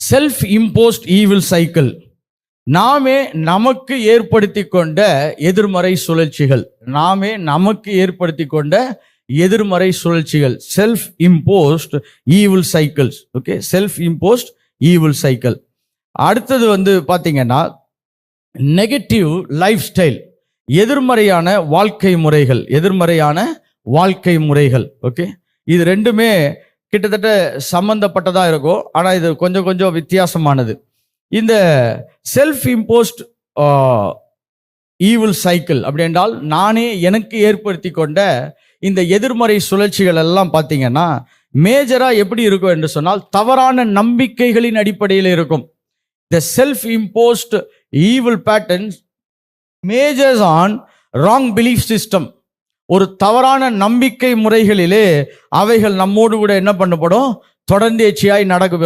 Self imposed evil cycle, நாமே நமக்கு ஏற்படுத்தி கொண்ட எதிர்மறை சுழற்சிகள். நாமே நமக்கு ஏற்படுத்தி கொண்ட எதிர்மறை சுழற்சிகள், self imposed evil cycles. Okay, self imposed evil cycle. அடுத்தது பார்த்தீங்கன்னா நெகட்டிவ் லைஃப் ஸ்டைல், எதிர்மறையான வாழ்க்கை முறைகள். எதிர்மறையான வாழ்க்கை முறைகள். ஓகே, இது ரெண்டுமே கிட்டத்தட்ட சம்பந்தப்பட்டதாக இருக்கும், ஆனால் இது கொஞ்சம் கொஞ்சம் வித்தியாசமானது. இந்த செல்ஃப் இம்போஸ்ட் ஈவில் சைக்கிள் அப்படி என்றால் நானே எனக்கு ஏற்படுத்தி கொண்ட இந்த எதிர்மறை சுழற்சிகள் எல்லாம் பார்த்தீங்கன்னா மேஜராக எப்படி இருக்கும் என்று சொன்னால் தவறான நம்பிக்கைகளின் அடிப்படையில் இருக்கும். த self imposed evil patterns majors on wrong belief system. ஒரு தவறான நம்பிக்கை முறைகளிலே அவைகள் நம்மோடு கூட என்ன பண்ணப்படும், தொடர்ந்தேச்சியாய் நடக்கும்.